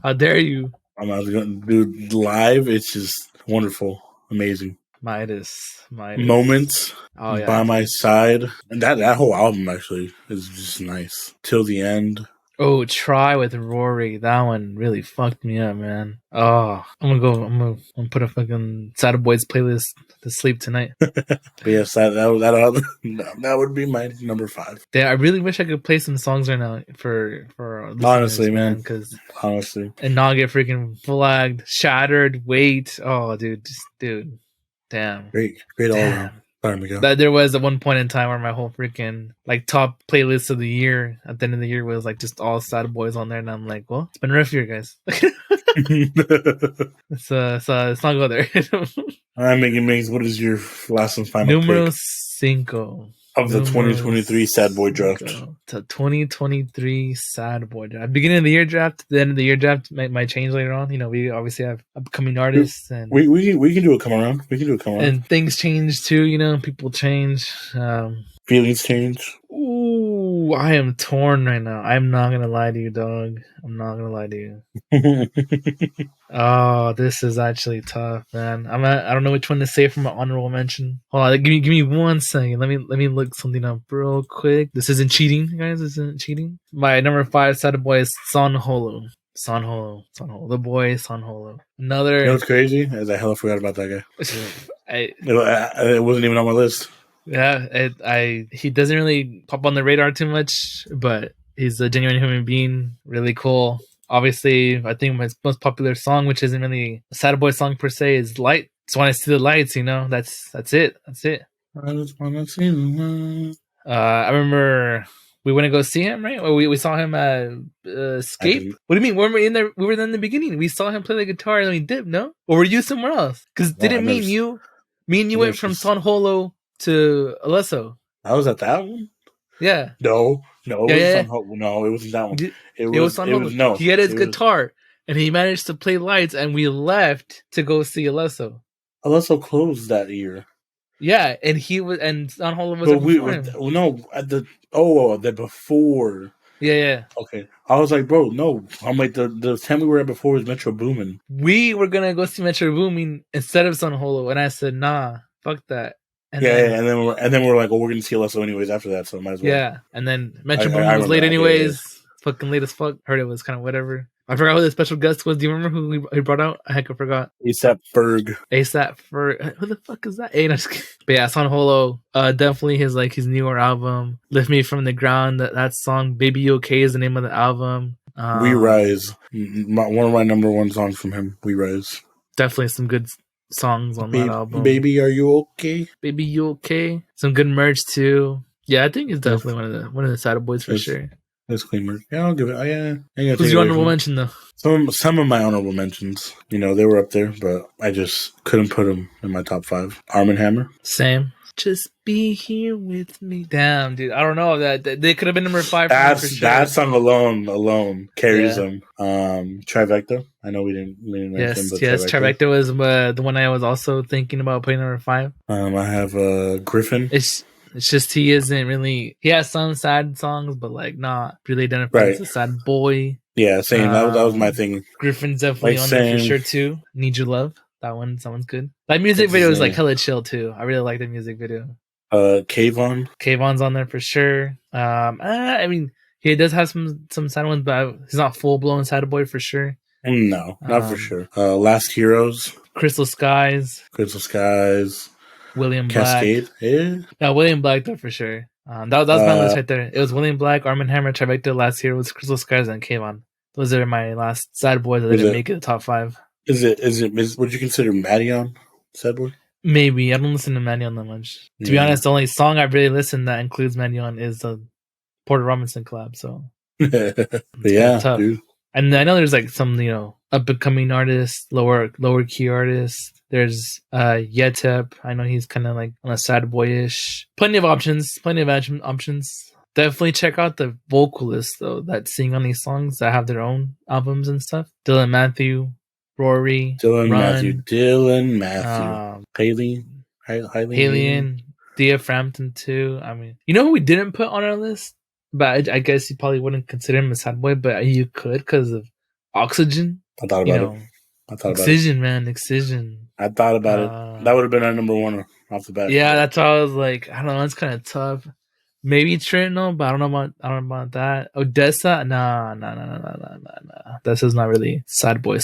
S1: How dare you?
S2: I'm not going to do live. It's just wonderful. Amazing.
S1: Midas.
S2: Moments by my side. And that whole album actually is just nice. Till the End.
S1: Oh, Try with Rory. That one really fucked me up, man. Oh, I'm gonna put a fucking Sad Boys playlist to sleep tonight.
S2: But yes, that would be my number 5.
S1: Yeah, I really wish I could play some songs right now for our listeners,
S2: Honestly,
S1: man.
S2: man.
S1: Because
S2: Honestly.
S1: and not get freaking flagged, shattered, wait. Oh, dude, damn,
S2: Great all around.
S1: damn.
S2: Sorry, Miguel.
S1: That there was at one point in time where my whole freaking like top playlist of the year at the end of the year was like just all Sad Boys on there, and I'm like, well, it's been a rough year, guys. Let's not go there.
S2: All right, Megan, what is your last and final
S1: Numero
S2: pick
S1: cinco
S2: of the 2023 Sad Boy draft?
S1: To 2023 Sad Boy draft. Beginning of the year draft, the end of the year draft might change later on. You know, we obviously have upcoming artists, and
S2: we can do a come around. We can do a come around.
S1: And things change too. You know, people change.
S2: Feelings change.
S1: Ooh, I am torn right now. I'm not gonna lie to you, dog. I'm not gonna lie to you. Oh, this is actually tough, man. I don't know which one to say for my honorable mention. Hold on, give me 1 second. Let me look something up real quick. This isn't cheating, guys. This isn't cheating. My number 5 Sad Boy is Son Holo. The boy Son Holo. Another.
S2: You know what's crazy? As I hella forgot about that guy. It wasn't even on my list.
S1: Yeah, he doesn't really pop on the radar too much, but he's a genuine human being. Really cool. Obviously, I think my most popular song, which isn't really a Sad Boy song per se, is "Light." Just want to see the lights, you know. That's it.
S2: I just want to see the light.
S1: I remember we went to go see him, right? Or we saw him at Escape. What do you mean? We were in there. We were there in the beginning. We saw him play the guitar and we dipped. No, or were you somewhere else? Because didn't me and you went from Son Holo to Alesso.
S2: I was at that one.
S1: Yeah.
S2: No, it wasn't that one. It was Son Holo. No,
S1: he had his guitar and he managed to play lights, and we left to go see Alesso.
S2: Alesso closed that year.
S1: Yeah, and Son Holo was before him.
S2: The before.
S1: Yeah.
S2: Okay, I was like, bro, no. I'm like the time we were at before was Metro Boomin.
S1: We were gonna go see Metro Boomin instead of Son Holo, and I said, nah, fuck that.
S2: And then we're like, well, we're gonna see Alesso anyways after that, so might as well.
S1: Yeah, and then Metro Boomin was late anyways. Fucking late as fuck. Heard it was kind of whatever. I forgot who the special guest was. Do you remember who he brought out? I forgot.
S2: ASAP Ferg.
S1: Who the fuck is that? Hey, no, but yeah, Son Holo. Definitely his newer album, "Lift Me from the Ground." That song, "Baby You Okay" is the name of the album.
S2: We Rise. One of my number 1 songs from him. We Rise.
S1: Definitely some good songs on that album.
S2: Baby, are you okay?
S1: Baby, you okay? Some good merch too. Yeah, I think it's definitely one of the Sad Boys for sure.
S2: That's clean merch. Yeah, I'll give it.
S1: Who's your honorable mention though?
S2: Some of my honorable mentions, they were up there, but I just couldn't put them in my top 5. Arm & Hammer.
S1: Same. Just be here with me. Damn, dude. I don't know that they could have been number 5.
S2: For sure. That song alone carries them. Trifecta. I know we didn't mention.
S1: Yes. Trifecta was the one I was also thinking about putting number 5.
S2: I have Griffin.
S1: It's just he isn't really. He has some sad songs, but not really identified as a sad boy.
S2: Yeah, same. That was my thing.
S1: Griffin's definitely on there for sure too. Need Your Love. That one's good. That music video is hella chill too. I really like the music video.
S2: Kayvon's
S1: on there for sure. I mean, he does have some sad ones, but he's not full blown sad boy for sure.
S2: No, not for sure. Last Heroes.
S1: Crystal Skies. William
S2: Cascade.
S1: Black. Yeah. No, William Black though for sure. That was my list right there. It was William Black, Arm & Hammer, Trifecta. Last year was Crystal Skies and Kayvon. Those are my last sad boys that didn't make it the top 5.
S2: Would you consider Maddion sad boy?
S1: Maybe. I don't listen to Maddion that much. To be honest, the only song I really listen that includes Maddion is the Porter Robinson collab. So
S2: yeah, tough. Dude.
S1: And I know there's some up and coming artists, lower key artists. There's Yetep. I know he's kind of on a sad boyish. Plenty of options. Definitely check out the vocalists though that sing on these songs that have their own albums and stuff. Dylan Matthew, Rory,
S2: Dylan Matthew,
S1: Halian, Dia Frampton too. I mean, you know who we didn't put on our list, but I guess you probably wouldn't consider him a sad boy, but you could because of Oxygen.
S2: I thought about it.
S1: Excision.
S2: I thought about it. That would have been our number 1 off the bat.
S1: Yeah, that's why I was like, I don't know, it's kind of tough. Maybe Trino, but I don't know about that. Odessa, nah. Odessa's not really sad boy.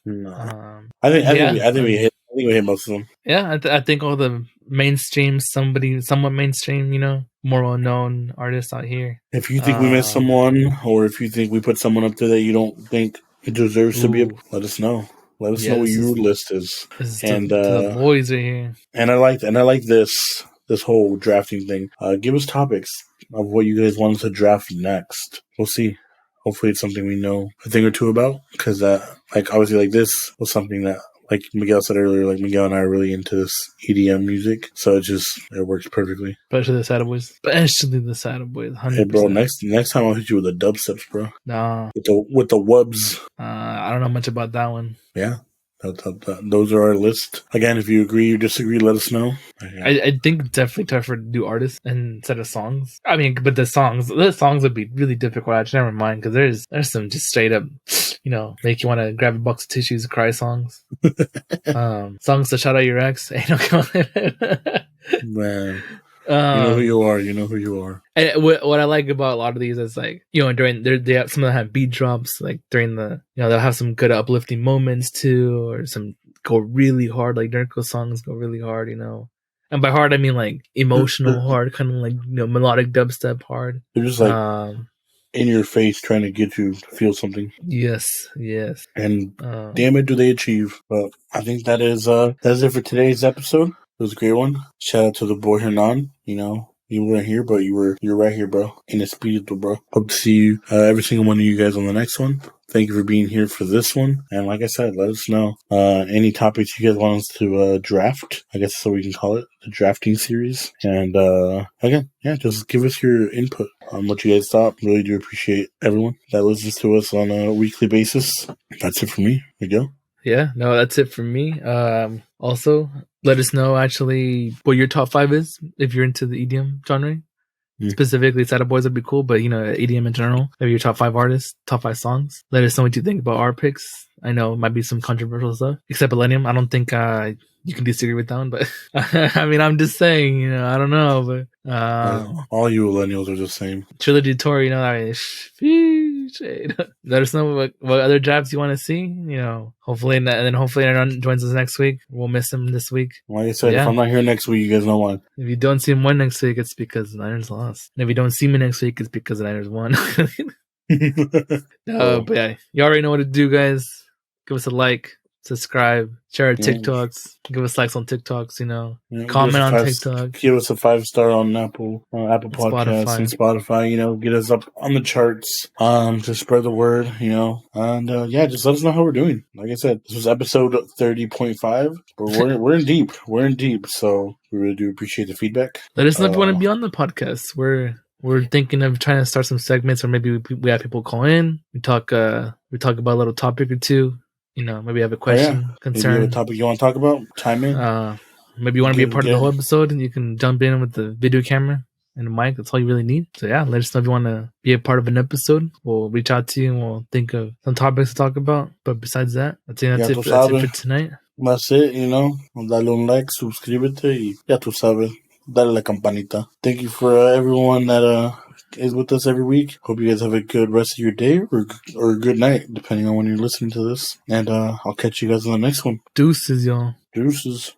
S2: No.
S1: Um,
S2: I think we hit most of them.
S1: Yeah, I think all the mainstream, somewhat mainstream, more well known artists out here.
S2: If you think we missed someone, or if you think we put someone up there that you don't think it deserves to be, let us know. Let us know what your list is.
S1: This is to the boys right here.
S2: And I like this whole drafting thing. Give us topics of what you guys want us to draft next. We'll see. Hopefully it's something we know a thing or two about. Because obviously this was something that, like Miguel said earlier, like Miguel and I are really into this EDM music. So it works perfectly.
S1: Especially the Sad Boys. 100%.
S2: Hey bro, next time I'll hit you with the dubsteps, bro.
S1: Nah.
S2: With the wubs.
S1: I don't know much about that one.
S2: Yeah. Those are our list. Again, if you agree or disagree, let us know.
S1: I think it's definitely tougher to do artists instead of songs. I mean, but the songs would be really difficult. Actually, never mind, because there's some just straight up, make you want to grab a box of tissues and cry songs. Songs to shout out your ex. Hey, no, come on.
S2: Man. You know who you are.
S1: And what I like about a lot of these is during they have, some of them have beat drops during the they'll have some good uplifting moments too, or some go really hard, like Nurko songs go really hard, and by hard I mean emotional hard, kind of melodic dubstep hard.
S2: They're just in your face trying to get you to feel something.
S1: Yes.
S2: And damn it, do they achieve. But I think that's it for today's episode. It was a great one. Shout out to the boy Hernan. You weren't here, but you're right here, bro. In espiritu, bro. Hope to see you, every single one of you guys on the next one. Thank you for being here for this one. And like I said, let us know any topics you guys want us to draft. I guess so we can call it the drafting series. And again, just give us your input on what you guys thought. Really do appreciate everyone that listens to us on a weekly basis. That's it for me. Miguel.
S1: Yeah, no, that's it for me. Also, let us know actually what your top 5 is if you're into the EDM genre. Specifically, Sad Boys would be cool, but EDM in general. Maybe your top 5 artists, top 5 songs. Let us know what you think about our picks. I know it might be some controversial stuff. Except Millennium, I don't think you can disagree with that one, but I mean, I'm just saying, I don't know, but
S2: all you millennials are the same.
S1: Trilogy Tour, let us know what other drafts you want to see. Hopefully, and then hopefully Aaron joins us next week. We'll miss him this week.
S2: Like I said, if I'm not here next week, you guys know why.
S1: If you don't see him win next week, it's because the Niners lost. And if you don't see me next week, it's because the Niners won. But yeah, you already know what to do, guys. Give us a like, subscribe, share our TikToks, give us likes on TikToks, comment on TikTok.
S2: Give us a 5-star on Apple Podcasts and Spotify, get us up on the charts, to spread the word, and just let us know how we're doing. Like I said, this was episode 30.5, but we're in deep. We're in deep, so we really do appreciate the feedback.
S1: Let us know if you want to be on the podcast. We're thinking of trying to start some segments, or maybe we have people call in. We talk about a little topic or two. Maybe you have a question, concern.
S2: Maybe you have a topic you want to talk about, chime in.
S1: Maybe you want to be a part of the whole episode, and you can jump in with the video camera and the mic. That's all you really need. So let us know if you want to be a part of an episode. We'll reach out to you and we'll think of some topics to talk about. But besides that, I think that's it for tonight.
S2: That's it, Dale un like, suscríbete, y ya tú sabes. Dale la campanita. Thank you for everyone that is with us every week. Hope you guys have a good rest of your day or a good night, depending on when you're listening to this. And I'll catch you guys on the next one.
S1: Deuces, y'all.
S2: Deuces.